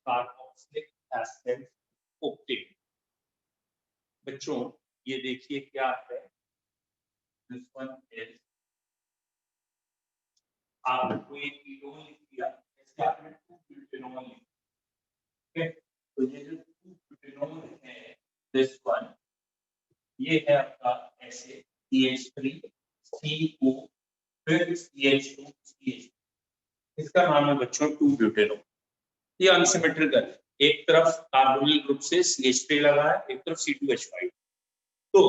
Carboxylic acid ओक्टेट। बच्चों ये देखिए क्या है, दिस वन इज, आपने एक कीटोन लिख दिया, इसके आपने 2-ब्यूटेनॉल लिख दिया। तो ये जो 2-ब्यूटेनॉल है, दिस वन, ये है आपका ऐसे CH3 CO फिर CH2 CH, इसका नाम है बच्चों 2-ब्यूटेनॉल। ये अनसिमेट्रिकल है, एक तरफ कार्बोनिल ग्रुप से CH3 लगा है, एक तरफ C2H5। तो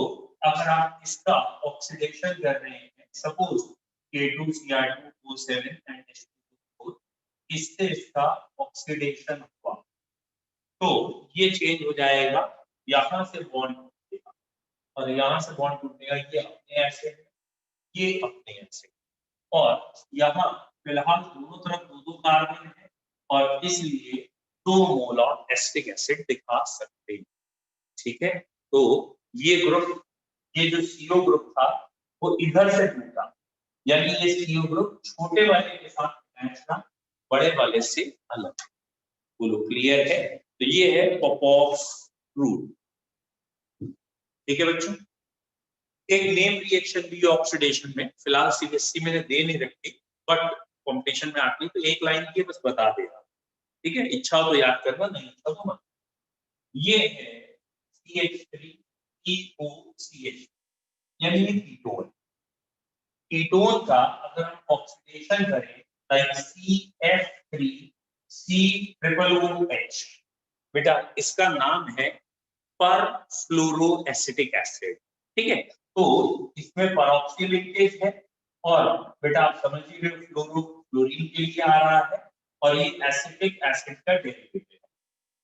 अगर आप इसका ऑक्सीडेशन कर रहे हैं, सपोज K2Cr2O7 एंड H2O4, इससे इसका ऑक्सीडेशन हुआ तो ये चेंज हो जाएगा, यहां से बॉन्ड टूटेगा और यहां से बॉन्ड टूटेगा, ये अपने एसिड है, ये अपने एसिड, और यहाँ फिलहाल दोनों तरफ दो कार्बन है और इसलिए 2 मोल ऑफ एसिटिक एसिड दिखा सकते हैं। ठीक है, तो ये ग्रुप, ये जो CO ग्रुप था वो इधर से टूटा, यानी ये CO ग्रुप छोटे वाले के साथ मैच था, बड़े वाले से अलग। बोलो क्लियर है? तो ये है पॉपॉव्स रूल। ठीक है बच्चों, एक नेम रिएक्शन भी ऑक्सीडेशन में, फिलहाल CBSE मैंने दे नहीं रखी, बट कॉम्पिटिशन में आती तो एक लाइन की बस बता देगा। ठीक है, इच्छा हो तो याद करना, नहीं इच्छा तो मत। ये है CH3EOCH, यानी कीटोन। कीटोन का अगर हम ऑक्सीडेशन करें लाइक CF3COOH, बेटा इसका नाम है परफ्लोरोएसिटिक एसिड। ठीक है, तो इसमें परऑक्सी लिंकेज है और बेटा आप समझ ही रहे हो फ्लोरो फ्लोरीन के लिए आ रहा है और ये एसिटिक एसिड का डेरिवेटिव है,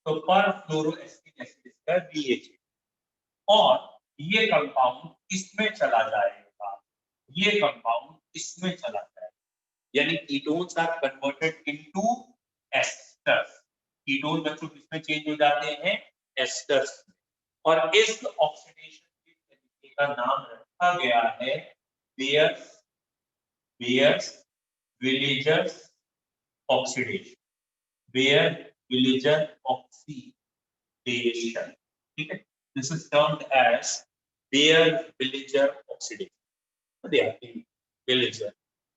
तो परफ्लोरोएसिटिक एसिड इसका BH है और ये कंपाउंड इसमें चला जाएगा, ये कंपाउंड इसमें चला जाएगा, यानी ketones are converted into esters. Ketone बच्चों किसमें चेंज हो जाते हैं? एस्टर्स। और इस ऑक्सीडेशन के तरीके का नाम रखा गया है बेयर-विलियर्स ऑक्सीडेशन, बेयर-विलियर ऑक्सीडेशन। ठीक है, this is termed as Baeyer Villiger oxidation. विलियर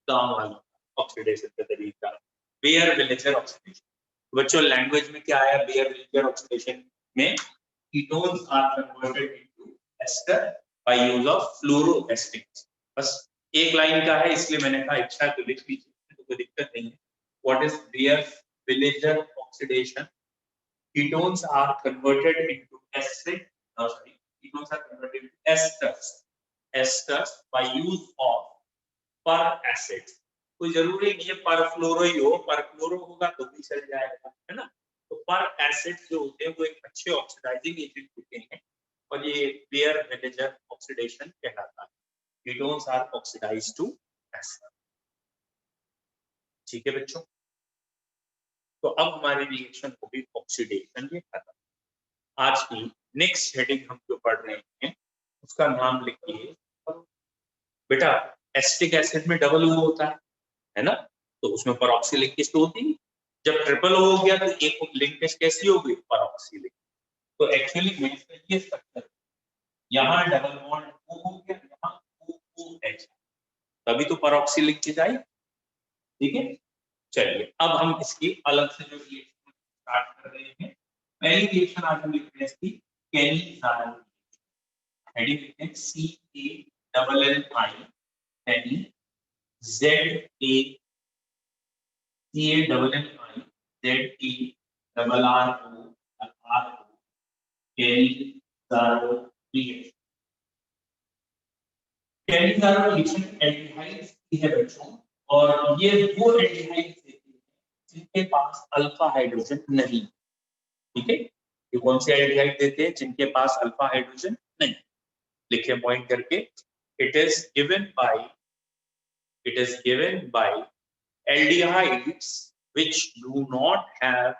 काम वाला ऑक्सीडेशन का तरीका, बेयर-विलियर ऑक्सीडेशन। बच्चों लैंग्वेज में क्या आया बेयर-विलियर ऑक्सीडेशन में? Ketones are converted into ester by use of fluoroester। बस एक लाइन का है इसलिए मैंने कहा इच्छा तो लिख लीजिए, तो कोई दिक्कत नहीं है। What is Beer-Villiger oxidation? Ketones are converted into acid. No, sorry, ketones are converted into esters by use of per acid। कोई जरूरी नहीं है पर फ्लोरो ही हो, पर फ्लोरो होगा तो भी चल जाएगा, है ना। तो पर एसिड जो होते हैं वो एक अच्छे ऑक्सीडाइजिंग एजेंट होते हैं और ये बेयर-विलियर ऑक्सीडेशन कहलाता है। Ketones are oxidised to ester. ठीक है बच्चों, तो अब हमारी रिएक्शन होगी ऑक्सीडेशन, ये खत्म। आज की नेक्स्ट हेडिंग हम जो पढ़ रहे हैं उसका नाम लिखिए बेटा, एसिटिक एसिड में डबल O होता है ना, तो उसमें परऑक्सी लिंकेज तो होती है। जब ट्रिपल O हो गया तो एक लिंकेज कैसी हो गई? परऑक्सी लिंकेज। तो एक्चुअली में ये स्ट्रक्चर, यहाँ डबल बॉन्ड O हो गया, यहाँ OOH, तभी तो परऑक्सी लिंकेज आई। ठीक है, चलिए अब हम इसकी अलग से जो रिएक्शन स्टार्ट कर रहे हैं, पहली रिएक्शन आज हम लिख रहे हैं इसकी कैनी-ज़ारा। हेडिंग लिखते हैं CALLI, Canni, ZACANNI, ZARRO, Cannizzaro reaction. Cannizzaro reaction aldehydes की है बच्चों, और ये वो एल्डिहाइड्स देते हैं जिनके पास अल्फा हाइड्रोजन नहीं। ठीक है, ये कौन से एल्डिहाइड देते हैं? जिनके पास अल्फा हाइड्रोजन नहीं। लिखे पॉइंट करके, it is given by aldehydes which do not have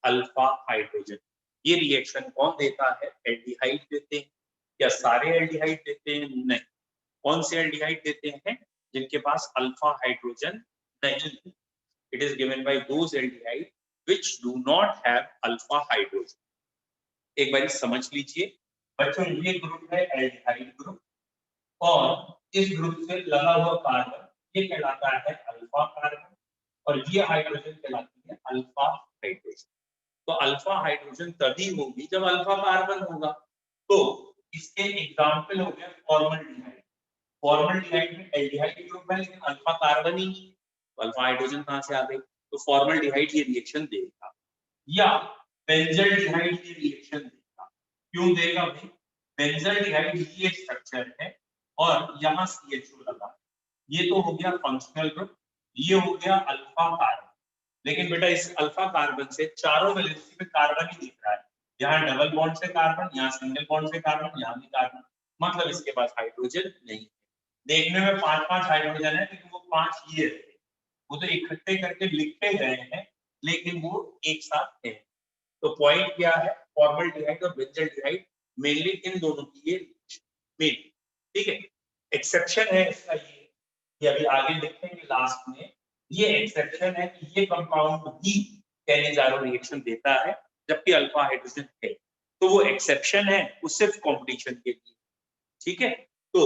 alpha hydrogen। ये रिएक्शन कौन देता है? एल्डिहाइड देते हैं। क्या सारे एल्डिहाइड देते हैं? नहीं। कौन से एल्डिहाइड देते हैं? जिनके पास अल्फा हाइड्रोजन नहीं। It is given by those aldehyde which do not have alpha hydrogen. एक बार समझ लीजिए बच्चों, ये ग्रुप है एल्डिहाइड ग्रुप और इस ग्रुप से लगा हुआ कार्बन ये कहलाता है अल्फा कार्बन और ये हाइड्रोजन कहलाती है अल्फा हाइड्रोजन। तो अल्फा हाइड्रोजन तभी होगी जब अल्फा कार्बन होगा। तो इसके एग्जाम्पल हो गया फॉर्मल्डिहाइड। फॉर्मल्डिहाइड में एल्डिहाइड ग्रुप है लेकिन अल्फा कार्बन ही नहीं, तो अल्फा हाइड्रोजन कहां से आ गई? तो फॉर्मल्डिहाइड ये रिएक्शन देगा या बेंजल्डिहाइड ये रिएक्शन देगा। क्यों देगा भाई? बेंजल्डिहाइड ये स्ट्रक्चर है और यहाँ CHO लगा, ये तो हो गया फंक्शनल ग्रुप, ये हो गया अल्फा कार्बन। लेकिन बेटा इस अल्फा कार्बन से चारों वैलेंसी में कार्बन ही दिख रहा है, यहाँ डबल बॉन्ड से कार्बन, यहाँ सिंगल बॉन्ड से कार्बन, यहाँ भी कार्बन, मतलब इसके पास हाइड्रोजन नहीं है। देखने में 5-5 हाइड्रोजन है लेकिन वो 5 ये है, वो तो इकट्ठे करके लिखे गए हैं लेकिन वो एक साथ है। तो पॉइंट क्या है? फॉर्मल्डिहाइड और बेंजल्डिहाइड मेनली इन दोनों की ये मेन, ठीक है। एक्सेप्शन है इसका ये अभी आगे देखेंगे लास्ट में। ये एक्सेप्शन है कि ये कंपाउंड भी कैनिजारो रिएक्शन देता है जबकि अल्फा हाइड्रोजन है, तो वो एक्सेप्शन है, वो सिर्फ कंपटीशन के लिए, ठीक है। तो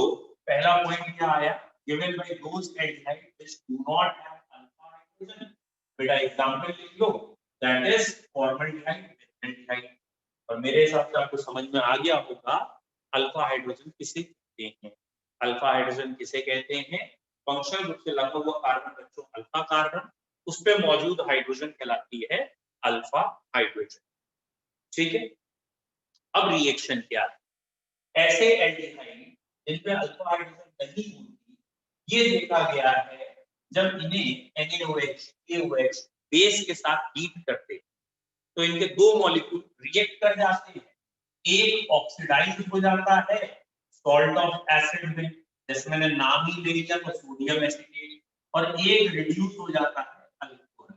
पहला पॉइंट क्या आया? Given by those aldehyde which do not have alpha hydrogen. बेटा एग्जांपल लिख लो, दैट इज फॉर्मल्डिहाइड, बेंजल्डिहाइड। और मेरे हिसाब से आपको समझ में आ गया होगा अल्फा हाइड्रोजन किसे कहते हैं। अल्फा हाइड्रोजन किसे कहते हैं? फंक्शनल ग्रुप से लगा हुआ कार्बन बच्चों अल्फा कार्बन, उस पे मौजूद हाइड्रोजन कहलाती है अल्फा हाइड्रोजन, ठीक है। अब रिएक्शन क्या है? ऐसे एल्डिहाइड जिनमें अल्फा हाइड्रोजन नहीं होती, ये देखा गया है जब इन्हें NaOH, KOH बेस के साथ हीट करते तो इनके दो मॉलिक्यूल रिएक्ट कर जाते हैं, एक ऑक्सीडाइज हो जाता है सॉल्ट ऑफ एसिड में, जैसे मैंने नाम ही ले लिया तो सोडियम एसिटेट, और एक रिड्यूस हो जाता है अल्कोहल।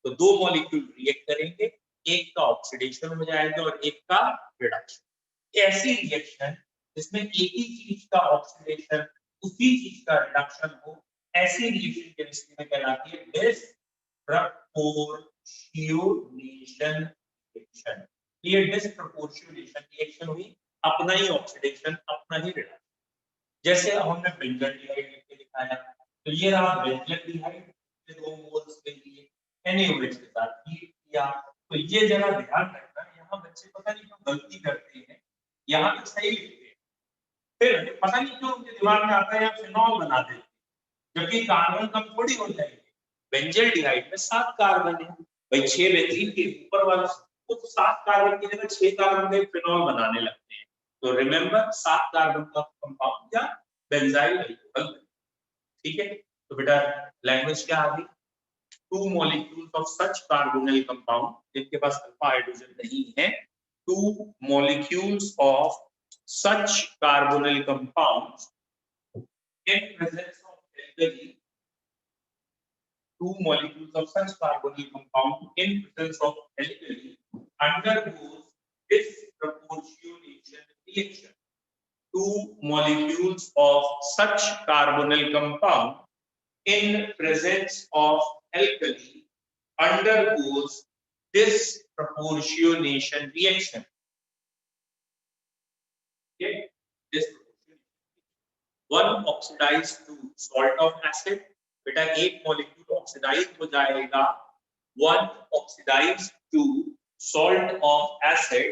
तो दो मॉलिक्यूल रिएक्ट करेंगे, एक का ऑक्सीडेशन हो जाएगा और एक का रिडक्शन। ऐसी रिएक्शन जिसमें एक ही चीज का ऑक्सीडेशन उसी चीज का रिडक्शन हो, ऐसी रिएक्शन केमिस्ट्री में कहलाती है डिसप्रपोर्शनेशन रिएक्शन। ये डिसप्रपोर्शनेशन रिएक्शन हुई, अपना ही ऑक्सीडेशन अपना ही रिडक्शन। जैसे हमने बेंजल्डिहाइड लिख के दिखाया, तो ये रहा बेंजल्डिहाइड के 2 मोल्स के लिए NaOH के साथ हीट किया। तो ये जरा ध्यान रखना, यहाँ बच्चे पता नहीं क्यों गलती करते हैं, यहाँ पे सही लिखते हैं, फिर पता नहीं क्यों उनके दिमाग में आता है या फिनॉल बना देते हैं, जबकि कार्बन कम थोड़ी हो जाएंगे। बेंजल्डिहाइड में 7 कार्बन है भाई, 6 बेंजीन के ऊपर वाला तो 7 कार्बन की जगह 6 कार्बन का फिनॉल बनाने लगते हैं। तो रिमेंबर 7 कार्बन का कंपाउंड या बेंजाइल अल्कोहल, ठीक है। तो बेटा लैंग्वेज क्या आ गई? 2 molecules of such carbonyl compound जिनके पास अल्फा हाइड्रोजन नहीं है, 2 molecules of such carbonyl compounds in presence of alkali, 2 molecules of such carbonyl compound in presence of alkali undergoes disproportionation reaction. 2 molecules of such carbonyl compound in presence of alkali undergoes disproportionation reaction. Okay, disproportionation. One oxidized to salt of acid. बेटा एक molecule oxidise हो जाएगा, one oxidized to salt of acid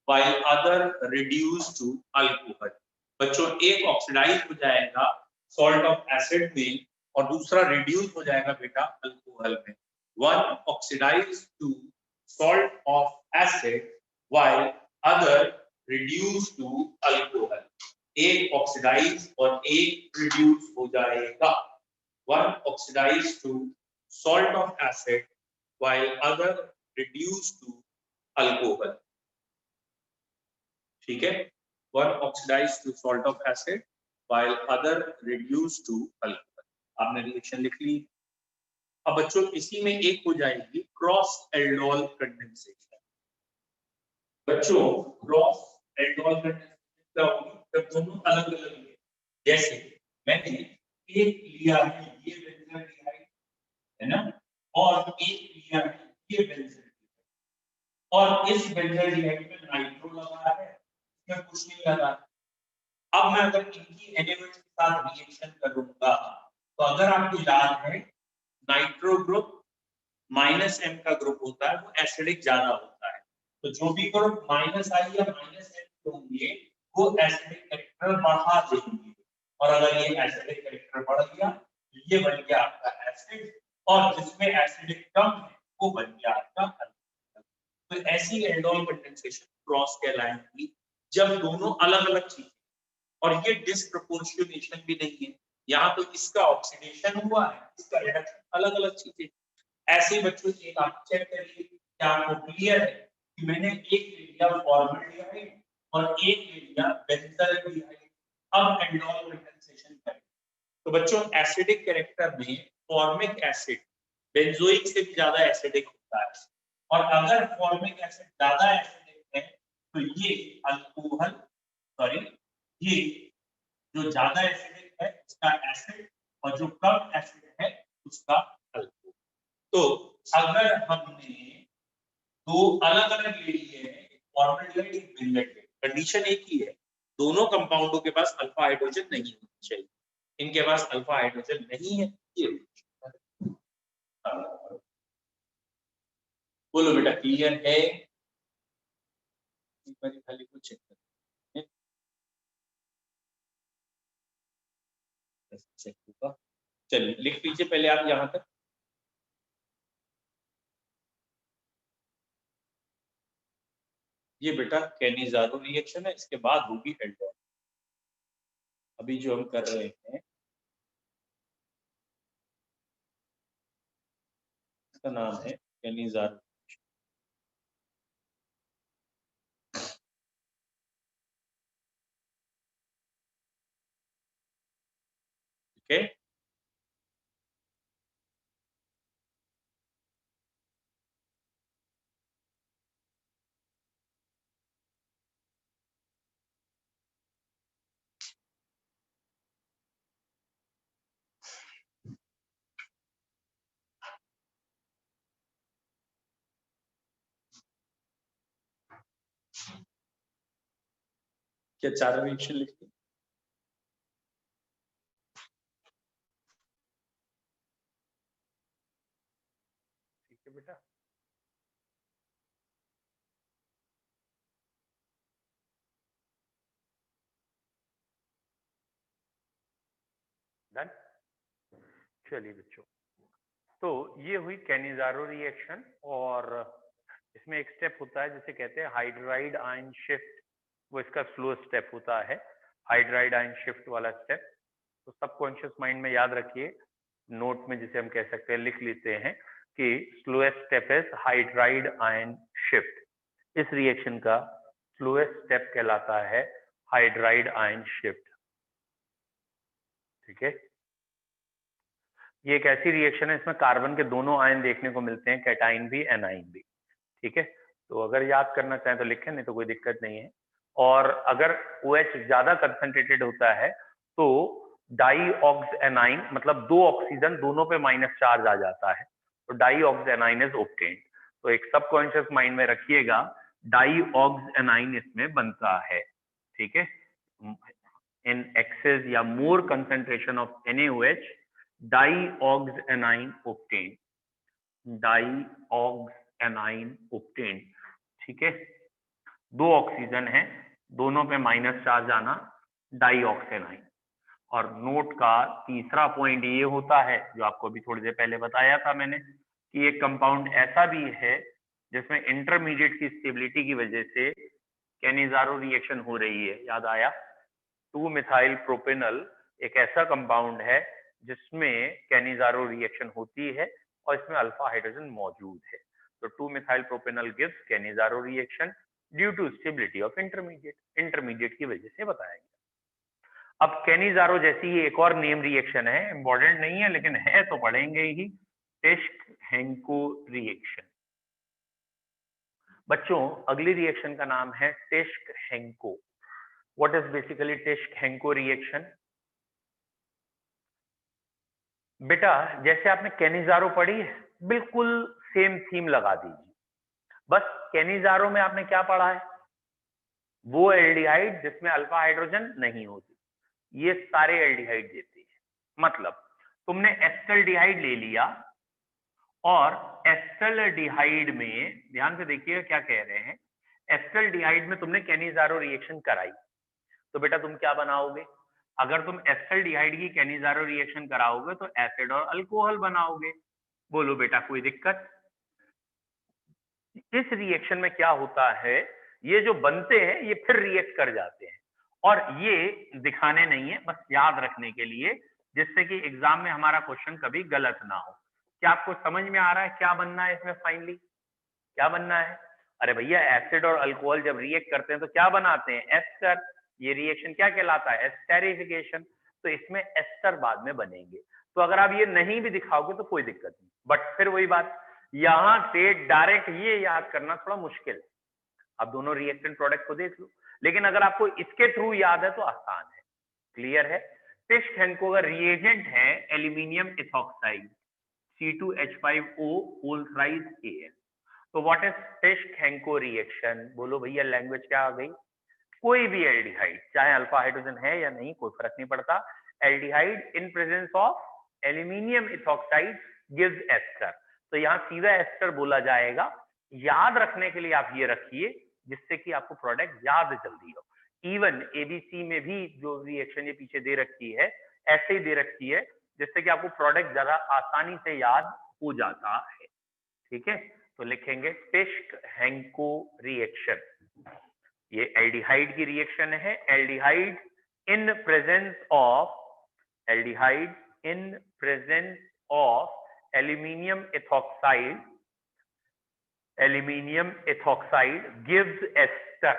while other reduced to alcohol. बच्चों एक oxidise हो जाएगा salt of acid में और दूसरा रिड्यूस हो जाएगा बेटा अल्कोहल में। One oxidized to salt of acid while other reduced to alcohol. एक ऑक्सीडाइज और एक रिड्यूस हो जाएगा। One oxidized to salt of acid while other reduced to alcohol. ठीक है, one oxidized to salt of acid while other reduced to alcohol. आपने reaction लिख ली। अब बच्चों इसी में एक हो जाएगी क्रॉस एल्डोल कंडेंसेशन। बच्चों क्रॉस एल्डोल कंडेंसेशन क्या होगी? जब दोनों अलग अलग है, जैसे मैंने एक लिया है ये बेंजीन है ना, और एक लिया है ये बेंजीन, और इस बेंजाइड में नाइट्रो लगा है, इसमें कुछ नहीं लगा। अब मैं अगर इनकी एलिमेंट्स के साथ रिएक्शन करूंगा तो अगर आपको याद है नाइट्रो ग्रुप माइनस एम का ग्रुप होता है, वो एसिडिक ज्यादा होता है। तो जो भी ग्रुप माइनस आई या माइनस एम होंगे वो एसिडिक कैरेक्टर बढ़ा देंगे, और अगर ये एसिडिक कैरेक्टर बढ़ गया ये बन गया आपका एसिड, और जिसमें एसिडिक कम है वो बन गया आपका अल्कोहल। तो ऐसी एल्डोल कंडेंसेशन क्रॉस कहलाएगी जब दोनों अलग अलग चीजें, और ये डिस्प्रोपोर्शनेशन भी नहीं है, यहाँ तो इसका ऑक्सीडेशन हुआ है, इसका रिडक्शन, अलग अलग चीजें। ऐसे बच्चों एक आप चेक करिए क्या आपको क्लियर है कि मैंने एक ले लिया फॉर्मल्डिहाइड और एक ले लिया बेंजल्डिहाइड। अब एंडोल कंडेंसेशन करें तो बच्चों एसिडिक कैरेक्टर में फॉर्मिक एसिड बेंजोइक से भी ज्यादा एसिडिक होता है, और अगर फॉर्मिक एसिड ज्यादा एसिडिक है तो ये अल्कोहल, सॉरी, ये जो ज्यादा एसिडिक है उसका एसिड और जो कम एसिड है उसका अल्कोहल। तो अगर हमने दो अलग अलग ले लिए हैं, फॉर्मल्डिहाइड एक बेंजल्डिहाइड, कंडीशन एक ही है, दोनों कंपाउंडों के पास अल्फा हाइड्रोजन नहीं होना चाहिए, इनके पास अल्फा हाइड्रोजन नहीं है, ये बोलो बेटा क्लियर है? एक बार खाली कुछ चेक करते हैं, चेक होगा। चलिए लिख लीजिए पहले आप यहां तक। ये बेटा कैनिज़ारो रिएक्शन है, इसके बाद होगी एल्डोल। अभी जो हम कर रहे हैं इसका नाम है कैनिज़ारो। ठीक है, क्या चार रिएक्शन लिखते? ठीक है बेटा, डन। चलिए बच्चों, तो ये हुई कैनिज़ारो रिएक्शन, और इसमें एक स्टेप होता है जिसे कहते हैं हाइड्राइड आयन शिफ्ट, वो इसका स्लो स्टेप होता है, हाइड्राइड आयन शिफ्ट वाला स्टेप। तो सबकॉन्शियस माइंड में याद रखिए, नोट में जिसे हम कह सकते हैं लिख लेते हैं कि slowest step is hydride ion shift. इस रिएक्शन का स्लोएस्ट स्टेप कहलाता है हाइड्राइड आयन शिफ्ट। ठीक है, ये एक ऐसी रिएक्शन है इसमें कार्बन के दोनों आयन देखने को मिलते हैं, कैटाइन भी एनाइन भी। ठीक है, तो अगर याद करना चाहें तो लिखें, नहीं तो कोई दिक्कत नहीं है। और अगर OH ज्यादा कंसंट्रेटेड होता है तो डाई ऑक्स एनाइन, मतलब दो ऑक्सीजन दोनों पे माइनस चार्ज आ जाता है, तो die aux A9 is obtained. तो एक सबकॉन्शियस माइंड में रखिएगा, डाई ऑक्स एनाइन इसमें बनता है। ठीक है, इन एक्सेस या more concentration of NaOH, di aux anion obtained, di aux anion obtained. ठीक है, दो ऑक्सीजन है, दोनों पे माइनस चार्ज आना, डाई ऑक्स एनाइन। और नोट का तीसरा पॉइंट ये होता है जो आपको अभी थोड़ी देर पहले बताया था मैंने, कि एक कंपाउंड ऐसा भी है जिसमें इंटरमीडिएट की स्टेबिलिटी की वजह से कैनिज़ारो रिएक्शन हो रही है। याद आया, 2 मिथाइल प्रोपेनल एक ऐसा कंपाउंड है जिसमें कैनिज़ारो रिएक्शन होती है और इसमें अल्फा हाइड्रोजन मौजूद है। तो 2 methyl propanal gives Cannizzaro reaction due to stability of intermediate की वजह से बताया गया। अब कैनिज़ारो जैसी ही एक और नेम रिएक्शन है, इंपॉर्टेंट नहीं है लेकिन है तो पढ़ेंगे ही, टिश्क-हेंको रिएक्शन। बच्चों अगली रिएक्शन का नाम है Tishchenko. What is basically Tishchenko reaction? बेटा जैसे आपने कैनिज़ारो पढ़ी है, बिल्कुल सेम थीम लगा दीजिए, बस कैनिजारो में आपने क्या पढ़ा है? वो एल्डिहाइड जिसमें अल्फा हाइड्रोजन नहीं होती, ये सारे एल्डिहाइड देते हैं। मतलब तुमने एस्टल्डिहाइड ले लिया और एस्टल्डिहाइड में ध्यान से देखिए क्या कह रहे हैं, एस्टल्डिहाइड में तुमने कैनिजारो रिएक्शन कराई तो बेटा तुम क्या बनाओगे? अगर तुम एस्टल्डिहाइड की कैनिजारो रिएक्शन कराओगे तो एसिड और अल्कोहल बनाओगे। बोलो बेटा कोई दिक्कत? इस रिएक्शन में क्या होता है, ये जो बनते हैं ये फिर रिएक्ट कर जाते हैं, और ये दिखाने नहीं है, बस याद रखने के लिए, जिससे कि एग्जाम में हमारा क्वेश्चन कभी गलत ना हो। क्या आपको समझ में आ रहा है क्या बनना है इसमें? फाइनली क्या बनना है? अरे भैया एसिड और अल्कोहल जब रिएक्ट करते हैं तो क्या बनाते हैं? एस्टर। ये रिएक्शन क्या कहलाता है? एस्टेरिफिकेशन। तो इसमें एस्टर बाद में बनेंगे। तो अगर आप ये नहीं भी दिखाओगे तो कोई दिक्कत नहीं, बट फिर वही बात, यहां से डायरेक्ट ये याद करना थोड़ा मुश्किल है। आप दोनों रिएक्टेंट प्रोडक्ट को देख लो, लेकिन अगर आपको इसके थ्रू याद है तो आसान है। क्लियर है? टिश्क हेंको का रिएजेंट है aluminium ethoxide C2H5O whole thrice Al। तो व्हाट इज टिश्क हेंको रिएक्शन? बोलो भैया, लैंग्वेज क्या आ गई? कोई भी एल्डिहाइड, चाहे अल्फा हाइड्रोजन है या नहीं, कोई फर्क नहीं पड़ता, aldehyde in presence of aluminium ethoxide gives ester. तो यहाँ सीधा एस्टर बोला जाएगा। याद रखने के लिए आप ये रखिए जिससे कि आपको प्रोडक्ट याद जल्दी हो। इवन एबीसी में भी जो रिएक्शन ये पीछे दे रखी है ऐसे ही दे रखी है जिससे कि आपको प्रोडक्ट ज्यादा आसानी से याद हो जाता है। ठीक है, तो लिखेंगे टिश्क हेंको रिएक्शन। ये एल्डिहाइड की रिएक्शन है। Aldehyde in presence of aluminium ethoxide gives ester.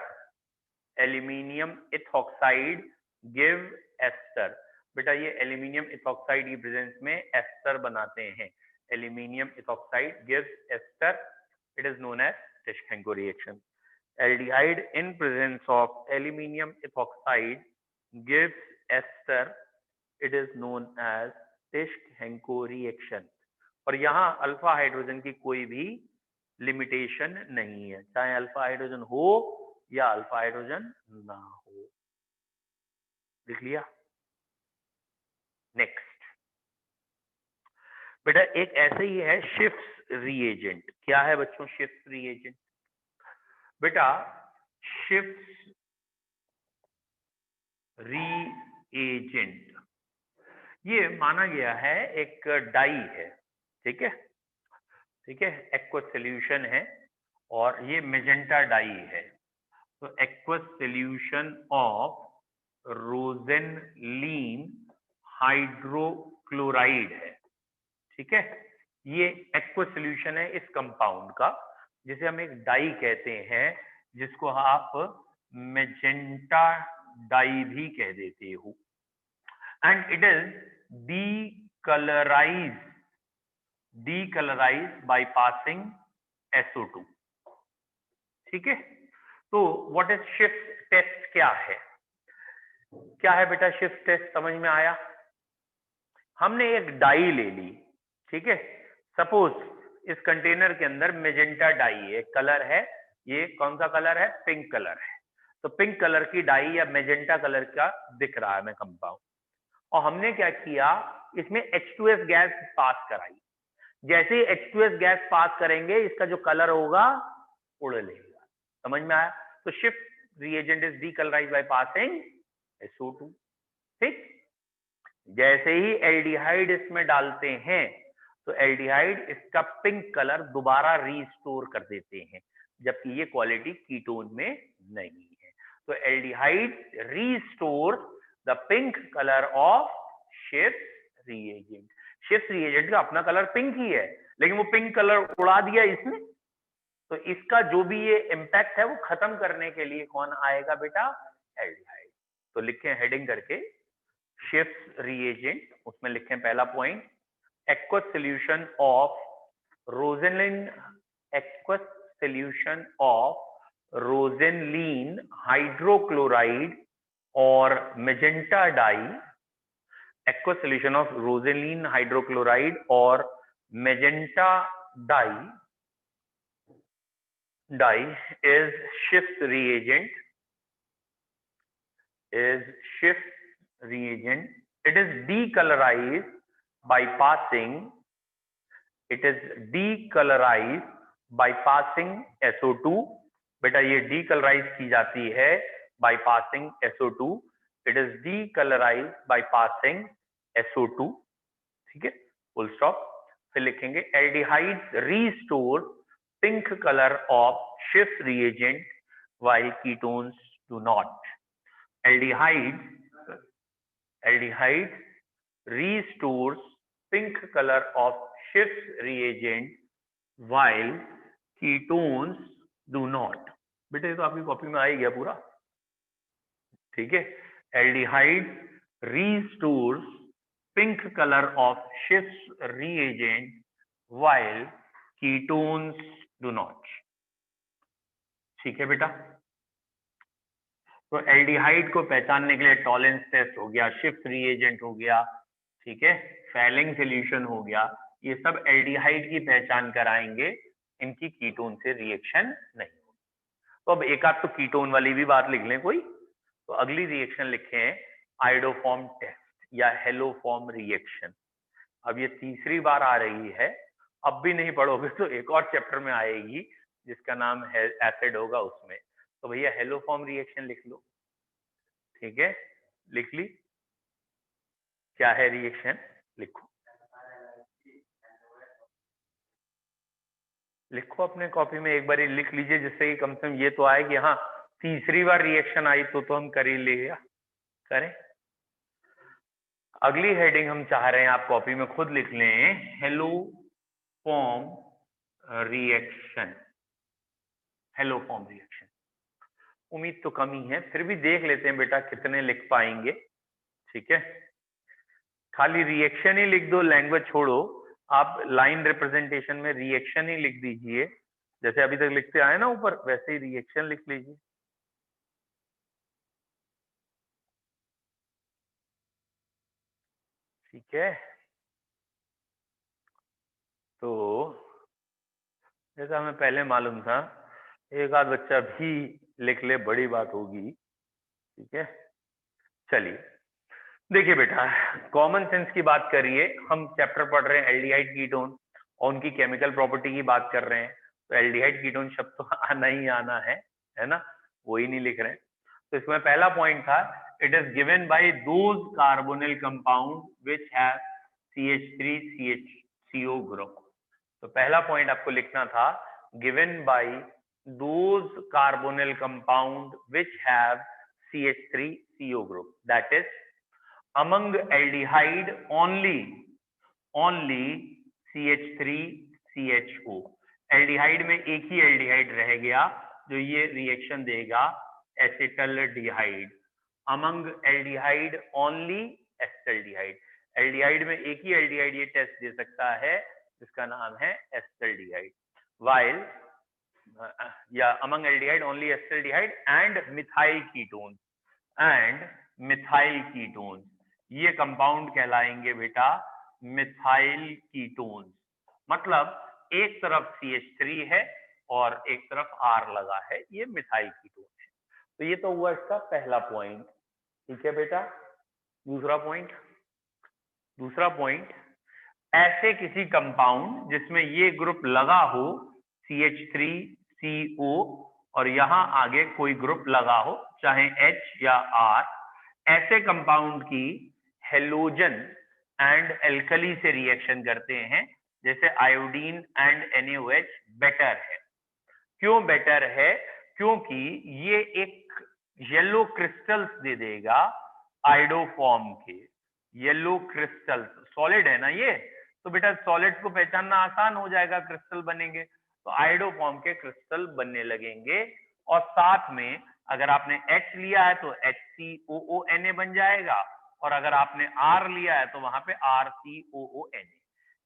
Aluminium ethoxide give ester. बेटा ये एल्यूमिनियम इथॉक्साइड की प्रेजेंस में एस्टर बनाते हैं। Aluminium ethoxide gives ester, it is known as Tishchenko Hancko रिएक्शन। Aldehyde in presence of aluminium ethoxide gives ester, it is known as Tisk-Henko reaction। और यहाँ alpha hydrogen की कोई भी लिमिटेशन नहीं है, चाहे अल्फा हाइड्रोजन हो या अल्फा हाइड्रोजन ना हो। देख लिया? नेक्स्ट बेटा एक ऐसे ही है शिफ्ट रिएजेंट। क्या है बच्चों शिफ्ट रिएजेंट? बेटा शिफ्ट रिएजेंट ये माना गया है एक डाई है। ठीक है, ठीक है, एक्वस सोल्यूशन है और ये मेजेंटा डाई है। तो एक्वस सोल्यूशन ऑफ रोजेनलीन हाइड्रोक्लोराइड है। ठीक है, ये एक्वस सोल्यूशन है इस कंपाउंड का, जिसे हम एक डाई कहते हैं, जिसको आप मेजेंटा डाई भी कह देते हो। And it is decolorized by passing SO2। ठीक है, तो व्हाट इज शिफ्ट टेस्ट? क्या है? क्या है बेटा शिफ्ट टेस्ट? समझ में आया? हमने एक डाई ले ली, ठीक है, सपोज इस कंटेनर के अंदर मेजेंटा डाई है, कलर है, ये कौन सा कलर है? पिंक कलर है। तो पिंक कलर की डाई या मेजेंटा कलर का दिख रहा है मैं कंपाउंड, और हमने क्या किया, इसमें H2S गैस पास कराई। जैसे ही H2S गैस पास करेंगे इसका जो कलर होगा उड़ लेगा। समझ में आया? तो शिफ्ट reagent is decolourised by passing SO2। ठीक, जैसे ही एल्डिहाइड इसमें डालते हैं तो एल्डिहाइड इसका पिंक कलर दोबारा रीस्टोर कर देते हैं, जबकि ये क्वालिटी कीटोन में नहीं है। तो aldehyde restore the pink colour of shift reagent. Shift reagent का अपना कलर पिंक ही है, लेकिन वो पिंक कलर उड़ा दिया इसने, तो इसका जो भी ये इम्पैक्ट है वो खत्म करने के लिए कौन आएगा बेटा? एल्डिहाइड। तो लिखें हेडिंग करके शिफ्ट रिएजेंट, उसमें लिखें पहला point aqueous solution of rosenylene hydrochloride और magenta dye, aqueous solution of rosenylene hydrochloride और magenta dye dye is Schiff's reagent. It is decolorized by passing. It is decolorized by passing SO2. बेटा ये decolorized की जाती है by passing SO2. It is decolorized by passing SO2. ठीक है, full stop. फिर लिखेंगे aldehydes restore pink color of Schiff's reagent while ketones do not. Aldehydes restores pink color of Schiff's reagent while ketones do not. बेटा ये तो आपकी copy में आ ही गया पूरा, ठीक है. Aldehydes restores pink color of Schiff's reagent while ketones do not. ठीक है बेटा. तो एल्डिहाइड को पहचानने के लिए टॉलेंस टेस्ट हो गया, शिफ्ट रिएजेंट हो गया, ठीक है, फैलिंग सॉल्यूशन हो गया, ये सब एल्डिहाइड की पहचान कराएंगे, इनकी कीटोन से रिएक्शन नहीं होगी. तो अब एक आध तो कीटोन वाली भी बात लिख लें कोई. तो अगली रिएक्शन लिखे हैं आयोडोफॉर्म टेस्ट या हेलोफॉर्म रिएक्शन. अब ये तीसरी बार आ रही है, अब भी नहीं पढ़ोगे तो एक और चैप्टर में आएगी जिसका नाम है एसिड होगा उसमें. तो भैया हेलोफॉर्म रिएक्शन लिख लो, ठीक है, लिख ली. क्या है रिएक्शन, लिखो लिखो अपने कॉपी में एक बार लिख लीजिए, जिससे कि कम से कम ये तो आए कि हाँ तीसरी बार रिएक्शन आई तो हम कर ही लेगा, करें. अगली हेडिंग हम चाह रहे हैं आप कॉपी में खुद लिख लें, हेलोफॉर्म रिएक्शन. हेलोफॉर्म रिएक्शन उम्मीद तो कम ही है, फिर भी देख लेते हैं बेटा कितने लिख पाएंगे. ठीक है, खाली रिएक्शन ही लिख दो, लैंग्वेज छोड़ो. आप लाइन रिप्रेजेंटेशन में रिएक्शन ही लिख दीजिए, जैसे अभी तक लिखते आए ना ऊपर, वैसे ही रिएक्शन लिख लीजिए. ठीक है, तो जैसा हमें पहले मालूम था, एक आध बच्चा भी लिख ले बड़ी बात होगी. ठीक है, चलिए देखिए बेटा, कॉमन सेंस की बात करिए. हम चैप्टर पढ़ रहे हैं एल्डिहाइड कीटोन और उनकी केमिकल प्रॉपर्टी की बात कर रहे हैं. तो एल्डिहाइड कीटोन शब्द तो आना ही आना है ना, वो ही नहीं लिख रहे हैं. तो इसमें पहला पॉइंट था, it is given by those carbonyl compound which have CH3CHCO group. तो पहला पॉइंट आपको लिखना था, given by those carbonyl compound which have CH3CO group, that is among aldehyde only CH3CHO. Aldehyde में एक ही एल्डिहाइड रह गया जो ये रिएक्शन देगा, acetaldehyde. Among aldehyde only acetaldehyde. Aldehyde में एक ही एल्डिहाइड ये टेस्ट दे सकता है जिसका नाम है एसिटल्डिहाइड. वाइल या among aldehyde only acetaldehyde and methyl ketone. ये कंपाउंड कहलाएंगे बेटा मिथाइल कीटोन्स. मतलब एक तरफ CH3 है और एक तरफ R लगा है, ये मिथाइल कीटोन है. तो ये तो हुआ इसका पहला पॉइंट. ठीक है बेटा, दूसरा पॉइंट, ऐसे किसी कंपाउंड जिसमें ये ग्रुप लगा हो CH3CO और यहां आगे कोई ग्रुप लगा हो, चाहे H या R, ऐसे कंपाउंड की हेलोजन एंड एल्कली से रिएक्शन करते हैं. जैसे आयोडीन एंड NaOH बेटर है. क्यों बेटर है? क्योंकि ये एक येलो क्रिस्टल्स दे देगा आयोडोफॉर्म के. येलो क्रिस्टल्स सॉलिड है ना ये, तो बेटा सॉलिड को पहचानना आसान हो जाएगा, क्रिस्टल बनेंगे. तो आयोडोफॉर्म के क्रिस्टल बनने लगेंगे. और साथ में अगर आपने H लिया है तो HCOONA बन जाएगा, और अगर आपने R लिया है तो वहां पे RCOONA.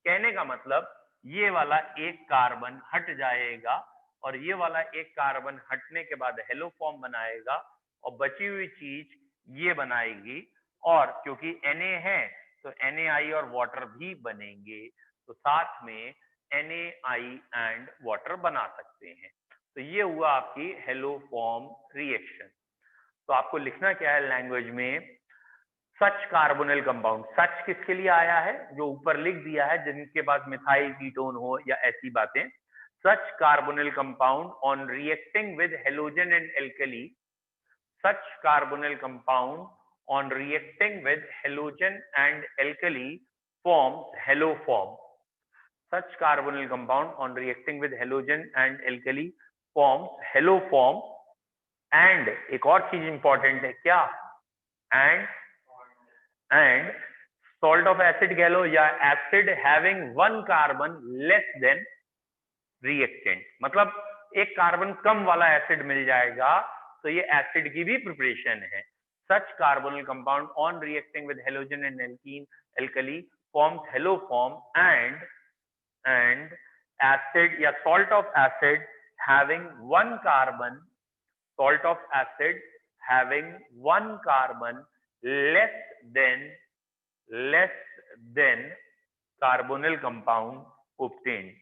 कहने का मतलब ये वाला एक कार्बन हट जाएगा और ये वाला एक कार्बन हटने के बाद हेलोफॉर्म बनाएगा और बची हुई चीज ये बनाएगी. और क्योंकि Na है तो NaI और वाटर भी बनेंगे. तो साथ में NaI एंड वाटर बना सकते हैं. तो ये हुआ आपकी हेलोफॉर्म रिएक्शन। तो आपको लिखना क्या है लैंग्वेज में, सच कार्बोनिल कंपाउंड। सच किसके लिए आया है, जो ऊपर लिख दिया है, जिनके पास मिथाइल कीटोन हो या ऐसी बातें। Such carbonyl compound on reacting with halogen and alkali, such carbonyl compound on reacting with halogen and alkali forms haloform. Such carbonyl compound on reacting with halogen and alkali forms haloform. And एक और चीज important है क्या, and salt of acid कह लो या acid having one carbon less than reactant, मतलब एक carbon कम वाला एसिड मिल जाएगा, तो ये एसिड की भी प्रिपरेशन है। Such carbonyl compound on reacting with halogen and alkali forms haloform and acid या salt of acid having one carbon, salt of acid having one carbon less than carbonyl compound obtained।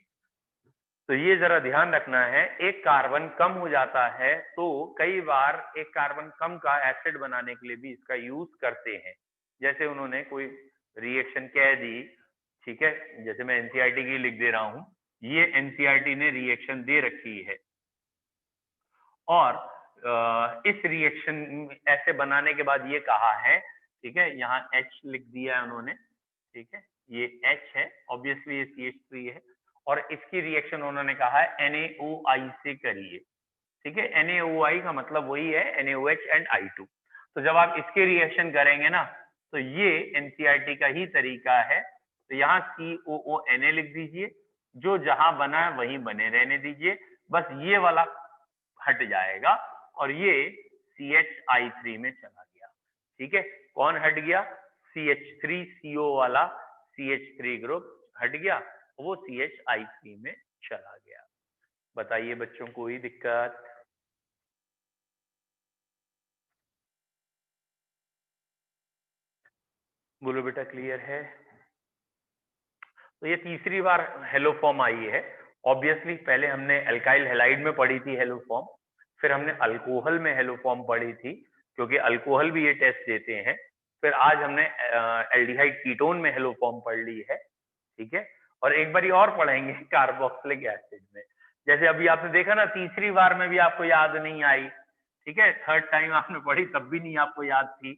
तो ये जरा ध्यान रखना है, एक carbon कम हो जाता है तो कई बार एक कार्बन कम का एसिड बनाने के लिए भी इसका यूज करते हैं। जैसे उन्होंने कोई रिएक्शन कह दी, ठीक है, जैसे मैं एनसीईआरटी की लिख दे रहा हूं, ये एनसीईआरटी ने रिएक्शन दे रखी है और इस रिएक्शन ऐसे बनाने के बाद ये कहा है, ठीक है, यहाँ H लिख दिया है उन्होंने, ठीक है, ये H है, ऑब्वियसली ये CH3 है, और इसकी रिएक्शन उन्होंने कहा है NaOI से करिए, ठीक है। NaOI का मतलब वही है NaOH एंड I2। तो जब आप इसके रिएक्शन करेंगे ना, तो ये एनसीईआरटी का ही तरीका है। तो यहाँ COONA लिख दीजिए, जो जहां बना है वहीं बने रहने दीजिए, बस ये वाला हट जाएगा और ये CHI3 में चला गया, ठीक है। कौन हट गया, CH3CO वाला CH3 ग्रुप हट गया, वो CHI3 में चला गया। बताइए बच्चों, कोई दिक्कत? बोलो बेटा, क्लियर है? तो ये तीसरी बार हेलोफॉर्म आई है। ऑब्वियसली पहले हमने अल्काइल हैलाइड में पढ़ी थी हेलोफॉर्म, फिर हमने अल्कोहल में हेलोफॉर्म पढ़ी थी, क्योंकि अल्कोहल भी ये टेस्ट देते हैं। फिर आज हमने एल्डिहाइड कीटोन में हेलोफॉर्म पढ़ ली है, ठीक है, और एक बारी और पढ़ेंगे कार्बोक्सिलिक एसिड में। जैसे अभी आपने देखा ना, तीसरी बार में भी आपको याद नहीं आई, ठीक है, थर्ड टाइम आपने पढ़ी तब भी नहीं आपको याद थी।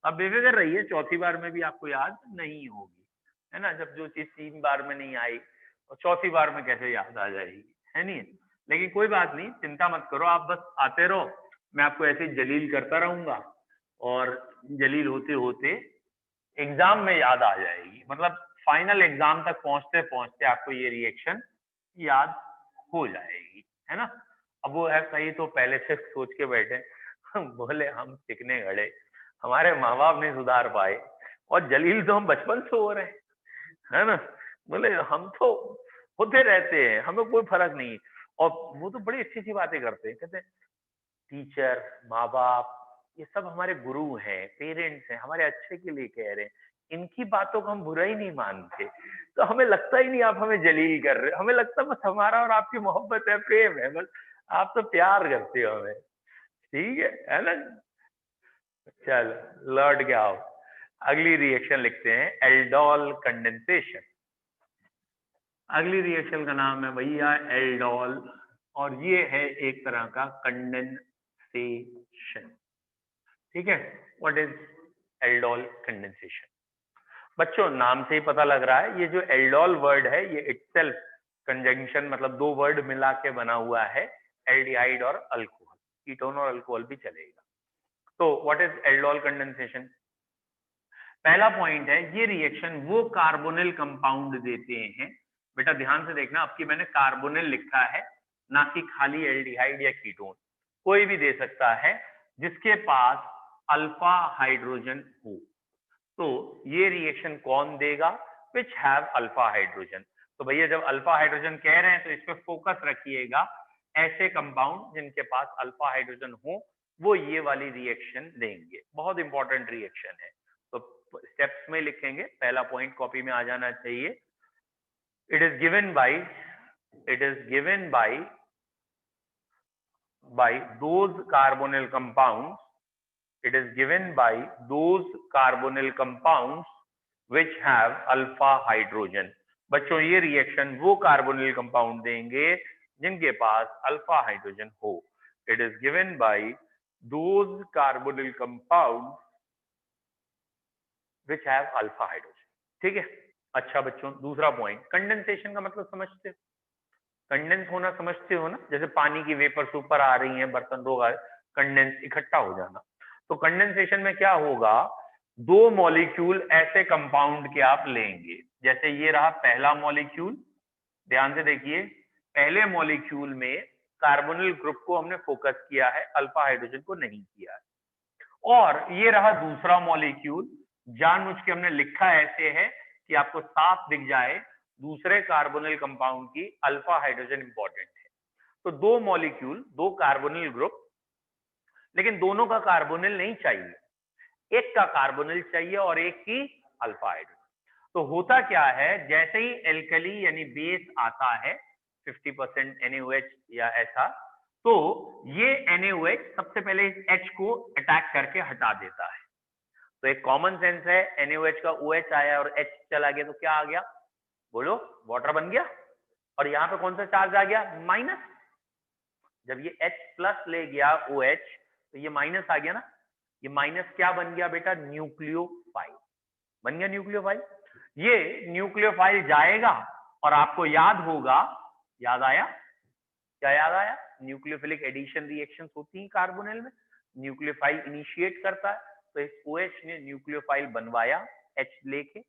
अब बेफिक्र रहिए, चौथी बार में भी आपको याद नहीं होगी, है ना। जब जो चीज 3 बार में नहीं आई और चौथी बार में कैसे याद आ जाएगी, है नहीं। लेकिन कोई बात नहीं, चिंता मत करो, आप बस आते रहो, मैं आपको ऐसे जलील करता रहूंगा और जलील होते होते एग्जाम में याद आ जाएगी, मतलब फाइनल एग्जाम तक पहुंचते पहुंचते आपको ये रिएक्शन याद हो जाएगी, है ना। अब वो है कहीं तो पहले से सोच के बैठे बोले हम सीखने गए, हमारे माँ बाप नहीं सुधार पाए और जलील तो हम बचपन से हो रहे हैं, है ना। बोले हम तो होते रहते हैं, हमें कोई फर्क नहीं। और वो तो बड़ी अच्छी सी बातें करते हैं, कहते हैं टीचर, माँ बाप, ये सब हमारे गुरु हैं, पेरेंट्स हैं, हमारे अच्छे के लिए कह रहे हैं, इनकी बातों को हम बुरा ही नहीं मानते। तो हमें लगता ही नहीं आप हमें जलील कर रहे हो, हमें लगता बस हमारा और आपकी मोहब्बत है, प्रेम है, बस आप तो प्यार करते हो हमें, ठीक है ना। चलो लौट के आओ, अगली रिएक्शन लिखते हैं, एल्डोल कंडेंसेशन। अगली रिएक्शन का नाम है भैया एल्डोल, और ये है एक तरह का कंडेंसेशन, ठीक है। What is aldol condensation? बच्चों नाम से ही पता लग रहा है, ये जो एल्डोल वर्ड है ये इटसेल्फ कंजंक्शन, मतलब दो वर्ड मिला के बना हुआ है, एल्डिहाइड और अल्कोहल, कीटोन और अल्कोहल भी चलेगा। तो व्हाट इज एल्डोल कंडेंसेशन? पहला पॉइंट है, ये रिएक्शन वो कार्बोनिल कंपाउंड देते हैं, बेटा ध्यान से देखना, अब की मैंने कार्बोनिल लिखा है, ना कि खाली एल्डिहाइड या कीटोन, कोई भी दे सकता है जिसके पास अल्फा हाइड्रोजन हो। तो ये रिएक्शन कौन देगा? Which have alpha hydrogen. तो भैया जब अल्फा हाइड्रोजन कह रहे हैं तो इस पे फोकस रखिएगा, ऐसे कंपाउंड जिनके पास अल्फा हाइड्रोजन हो वो ये वाली रिएक्शन देंगे, बहुत इंपॉर्टेंट रिएक्शन है। तो स्टेप्स में लिखेंगे, पहला पॉइंट कॉपी में आ जाना चाहिए, it is given by by those carbonyl compounds, it is given by those carbonyl compounds which have alpha hydrogen. बच्चों ये रिएक्शन वो कार्बोनिल कंपाउंड देंगे जिनके पास अल्फा हाइड्रोजन हो. It is given by those carbonyl compound which have alpha hydrogen. ठीक है. अच्छा बच्चों, दूसरा पॉइंट, कंडेंसेशन का मतलब समझते हो? कंडेंस होना समझते हो ना, जैसे पानी की वेपर्स ऊपर आ रही हैं, बर्तन रोगा, कंडेंस इकट्ठा हो जाना. तो कंडेंसेशन में क्या होगा, दो मॉलिक्यूल ऐसे कंपाउंड के आप लेंगे, जैसे ये रहा पहला मॉलिक्यूल. ध्यान से देखिए, पहले मॉलिक्यूल में कार्बोनिल ग्रुप को हमने फोकस किया है, अल्फा हाइड्रोजन को नहीं किया है. और ये रहा दूसरा मॉलिक्यूल, जानबूझ के हमने लिखा ऐसे है कि आपको साफ दिख जाए, दूसरे कार्बोनिल कंपाउंड की अल्फा हाइड्रोजन इंपॉर्टेंट है. तो दो मॉलिक्यूल, दो कार्बोनिल ग्रुप, लेकिन दोनों का कार्बोनिल नहीं चाहिए, एक का कार्बोनिल चाहिए और एक की अल्फा हाइड्रोजन. तो होता क्या है, जैसे ही एल्कली यानी बेस आता है 50% NaOH या ऐसा, तो ये NaOH सबसे पहले इस H को अटैक करके हटा देता है. तो एक कॉमन सेंस है, NaOH का OH आया और H चला गया तो क्या आ गया, बोलो, वाटर बन गया. और यहाँ पे कौन सा चार्ज आ गया, माइनस. जब ये H प्लस ले गया OH तो ये माइनस आ गया ना. ये माइनस क्या बन गया बेटा, न्यूक्लियोफाइल बन गया. न्यूक्लियोफाइल, ये न्यूक्लियोफाइल जाएगा और आपको याद होगा, याद आया, क्या याद आया, न्यूक्लियोफिलिक एडिशन रिएक्शंस होती हैं कार्बोनिल में, न्यूक्लियोफाइल इनिशिएट करता है. तो इस OH ने न्यूक्लियोफाइल बनवाया H लेके.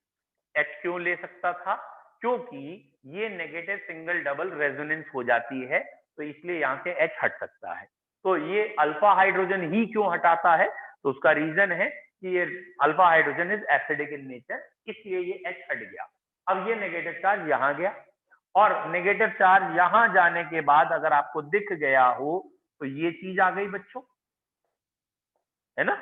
H क्यों ले सकता था, क्योंकि ये नेगेटिव सिंगल डबल रेजोनेंस हो जाती है, तो इसलिए यहाँ से H हट सकता है. तो ये अल्फा हाइड्रोजन ही क्यों हटाता है, तो उसका रीजन है कि ये alpha hydrogen is acidic in nature, इसलिए ये H हट गया. अब ये नेगेटिव चार्ज यहाँ गया, और नेगेटिव चार्ज यहां जाने के बाद अगर आपको दिख गया हो तो ये चीज आ गई बच्चों, है ना.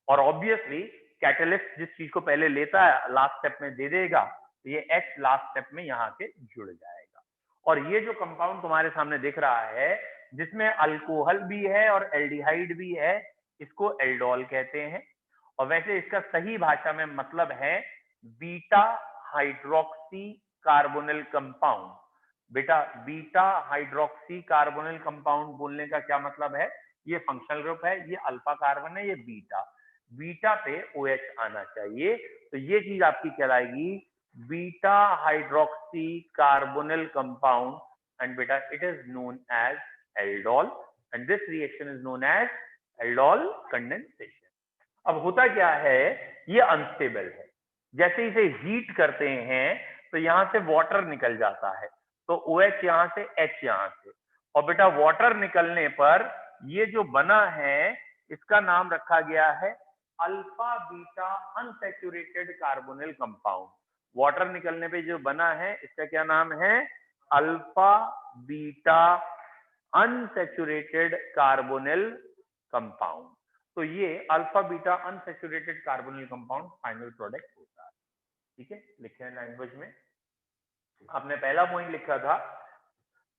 और ऑब्वियसली कैटलिस्ट जिस चीज को पहले लेता है लास्ट स्टेप में दे देगा, तो ये H लास्ट स्टेप में यहाँ के जुड़ जाएगा. और ये जो कंपाउंड तुम्हारे सामने दिख रहा है, जिसमें अल्कोहल भी है और एल्डिहाइड भी है, इसको एल्डोल कहते हैं. और वैसे इसका सही भाषा में मतलब है बीटा हाइड्रोक्सी कार्बोनिल कंपाउंड. बेटा, बीटा हाइड्रोक्सी कार्बोनिल कंपाउंड बोलने का क्या मतलब है, ये फंक्शनल ग्रुप है, ये अल्फा कार्बन है, ये बीटा, बीटा पे OH आना चाहिए, तो ये चीज आपकी कहलाएगी beta hydroxy carbonyl compound. And बेटा it is known as aldol, and this reaction is known as aldol condensation. अब होता क्या है, ये अनस्टेबल है, जैसे इसे हीट करते हैं तो यहां से वाटर निकल जाता है, तो OH यहां से, H यहां से, और बेटा वाटर निकलने पर ये जो बना है इसका नाम रखा गया है alpha beta unsaturated carbonyl compound. Water निकलने पे जो बना है इसका क्या नाम है, alpha beta unsaturated carbonyl compound. तो ये alpha beta unsaturated carbonyl compound final product होता है. ठीक है, लिखे हैं लैंग्वेज में. आपने पहला पॉइंट लिखा था,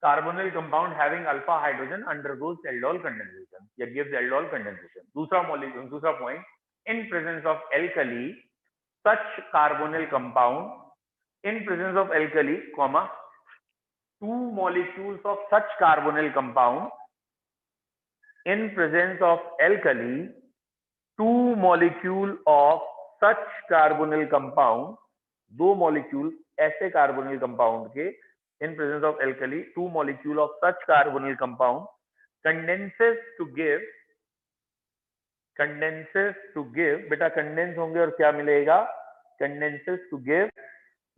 carbonyl compound having alpha hydrogen undergoes aldol condensation या गिव्स एल्डोल कंडेंसेशन. दूसरा मॉलिक्यूल, दूसरा point, in presence of alkali such carbonyl compound, in presence of alkali comma two molecules of such carbonyl compound, in presence of alkali two molecule of such carbonyl compound, दो molecule ऐसे carbonyl compound के, in presence of alkali two molecule of such carbonyl compound condenses to give, बेटा condense होंगे और क्या मिलेगा, condenses to give,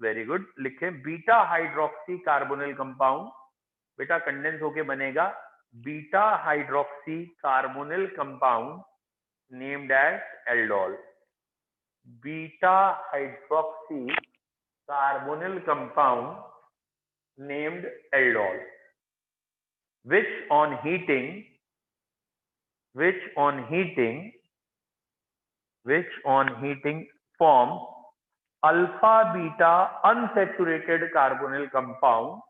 very good, लिखे beta hydroxy carbonyl compound. बेटा कंडेंस होके बनेगा beta hydroxy carbonyl compound named as aldol. Beta hydroxy carbonyl compound named aldol, which on heating forms alpha beta unsaturated carbonyl compound,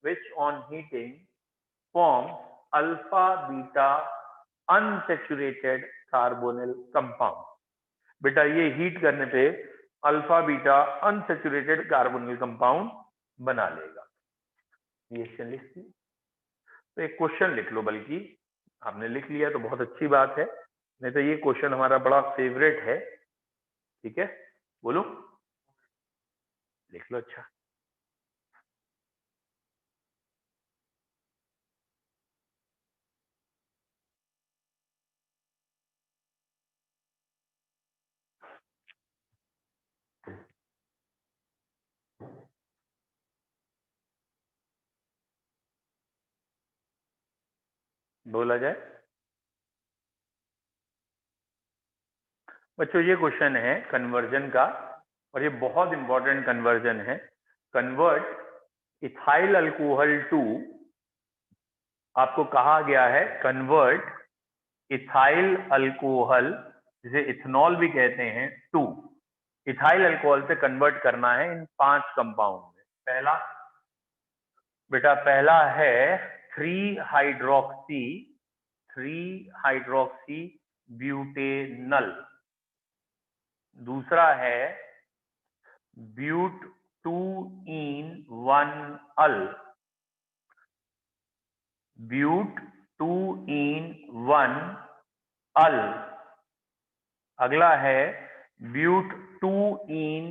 which on heating forms alpha beta unsaturated carbonyl compound. बेटा ये heat करने पे alpha beta unsaturated carbonyl compound बना लेगा। ये question लिख ली, तो एक क्वेश्चन लिख लो, बल्कि आपने लिख लिया तो बहुत अच्छी बात है, नहीं तो ये क्वेश्चन हमारा बड़ा फेवरेट है। ठीक है, बोलो, लिख लो। अच्छा, बोला जाए। बच्चों ये क्वेश्चन है कन्वर्जन का, और ये बहुत इंपॉर्टेंट कन्वर्जन है। कन्वर्ट इथाइल अल्कोहल टू, आपको कहा गया है कन्वर्ट इथाइल अल्कोहल, जिसे इथेनॉल भी कहते हैं, टू इथाइल अल्कोहल से कन्वर्ट करना है इन 5 कंपाउंड में। पहला बेटा, पहला है 3 हाइड्रोक्सी ब्यूटेनल। दूसरा है but 2 in 1 Al, ब्यूट 2 in 1 al. अगला है but 2 in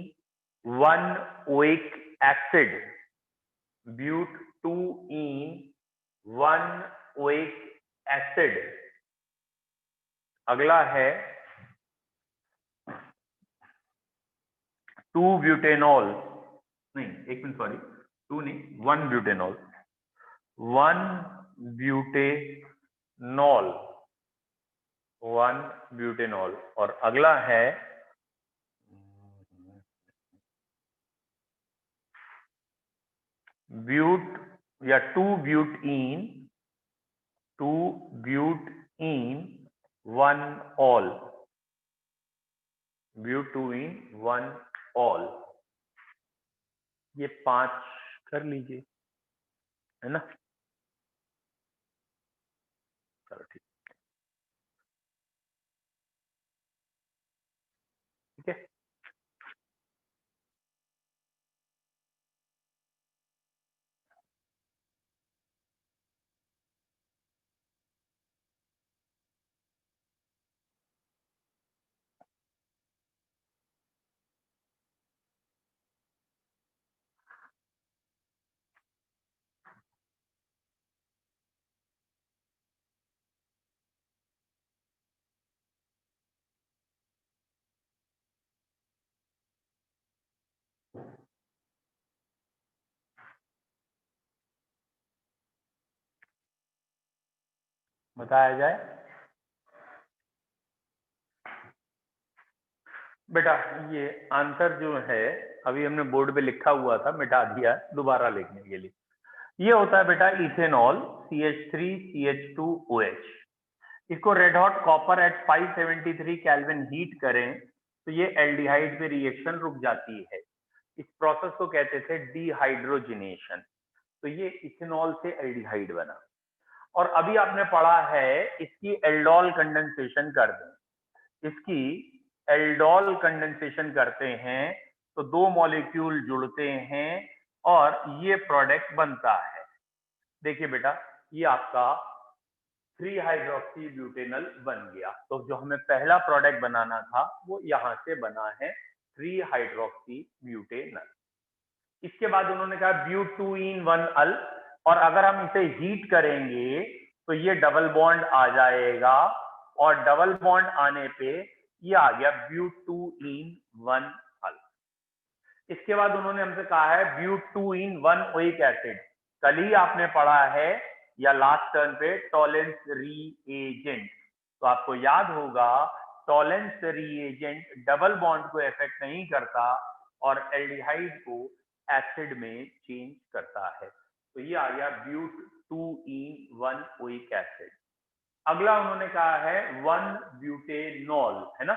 1 oic acid, but 2 in 1 oic acid. अगला है 2 ब्यूटेनॉल, नहीं एक मिनट सॉरी, 2 नहीं 1 ब्यूटेनॉल, 1 ब्यूटेनॉल, 1 ब्यूटेनॉल। और अगला है ब्यूट या 2 butene, 2 butene 1 ol, but 2 in 1 ol. ये 5 कर लीजिए, है ना। चलो ठीक है। बताया जाए। बेटा ये आंसर जो है अभी हमने बोर्ड पे लिखा हुआ था, मिटा दिया दोबारा लिखने के लिए। ये होता है बेटा इथेनॉल CH3CH2OH। इसको red hot copper at 573 kelvin heat करें तो ये एल्डिहाइड पे रिएक्शन रुक जाती है। इस प्रोसेस को कहते थे डिहाइड्रोजिनेशन। तो ये इथेनॉल से एल्डिहाइड बना। और अभी आपने पढ़ा है इसकी एल्डोल कंडेंसेशन कर दें, इसकी एल्डोल कंडेंसेशन करते हैं तो 2 मॉलिक्यूल जुड़ते हैं और ये प्रोडक्ट बनता है। देखिए बेटा, ये आपका 3 हाइड्रोक्सी ब्यूटेनल बन गया। तो जो हमें पहला प्रोडक्ट बनाना था वो यहां से बना है 3 हाइड्रोक्सी ब्यूटेनल। इसके बाद उन्होंने कहा ब्यूट 2 इन 1 अल, और अगर हम इसे हीट करेंगे तो ये डबल बॉन्ड आ जाएगा, और डबल बॉन्ड आने पे ये आ गया ब्यूट 2 इन 1 अल। इसके बाद उन्होंने हमसे कहा है ब्यूट 2 इन 1 ओइक एसिड। कल ही आपने पढ़ा है या लास्ट टर्न पे टॉलेंस रीएजेंट, तो आपको याद होगा टॉलेंस रीएजेंट डबल बॉन्ड को इफेक्ट नहीं करता और एल्डिहाइड को एसिड में चेंज करता है। तो ये आ गया ब्यूट 2 इन 1 ओइक एसिड। अगला उन्होंने कहा है 1 ब्यूटेनॉल, है ना।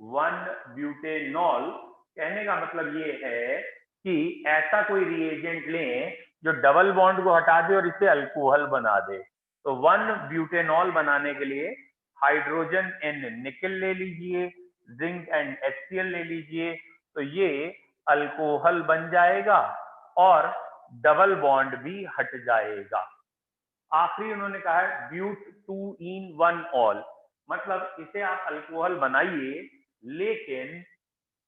1 ब्यूटेनॉल कहने का मतलब ये है कि ऐसा कोई रिएजेंट लें जो डबल बॉन्ड को हटा दे और इसे अल्कोहल बना दे। तो 1 ब्यूटेनॉल बनाने के लिए हाइड्रोजन N निकल ले लीजिए, जिंक एंड HCl ले लीजिए, तो ये अल्कोहल बन जाएगा और डबल बॉन्ड भी हट जाएगा। आखिरी उन्होंने कहा है ब्यूट 2 in 1 ऑल, मतलब इसे आप अल्कोहल बनाइए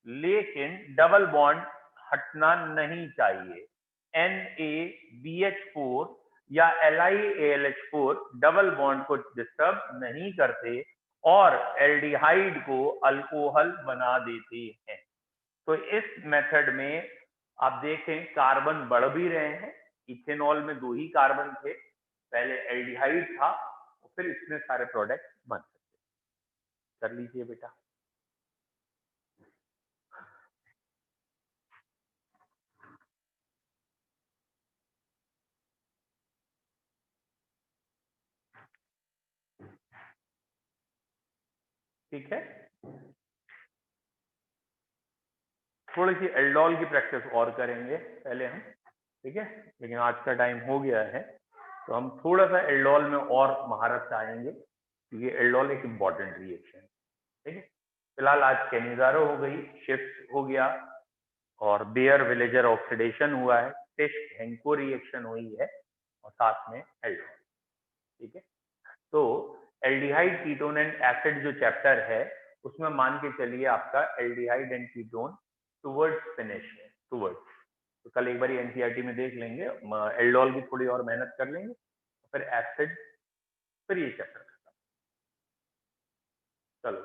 लेकिन डबल बॉन्ड हटना नहीं चाहिए। NaBH4 या LiAlH4 डबल बॉन्ड को डिस्टर्ब नहीं करते और एल्डिहाइड को अल्कोहल बना देते हैं। तो इस मेथड में आप देखें कार्बन बढ़ भी रहे हैं। इथेनॉल में 2 ही कार्बन थे, पहले एल्डिहाइड था और फिर इसमें सारे प्रोडक्ट बन सकते। कर लीजिए बेटा। ठीक है, थोड़ी सी एल्डोल की प्रैक्टिस और करेंगे पहले हम, ठीक है, लेकिन आज का टाइम हो गया है तो हम थोड़ा सा एल्डोल में और महारत चाहेंगे क्योंकि एल्डोल एक इम्पॉर्टेंट रिएक्शन है। ठीक है, फिलहाल आज कैनिजारो हो गई, शिफ्ट हो गया और बेयर विलेजर ऑक्सीडेशन हुआ है, टिश हेंको रिएक्शन हुई है और साथ में एल्डोल। ठीक है, तो एल्डिहाइड कीटोन एंड एसिड जो चैप्टर है उसमें मान के चलिए आपका aldehyde and ketone towards finish है, टुवर्ड्स। तो कल एक बार एनसीईआरटी में देख लेंगे, एल्डोल की थोड़ी और मेहनत कर लेंगे, फिर एसिड, फिर ये चैप्टर खत्म। चलो।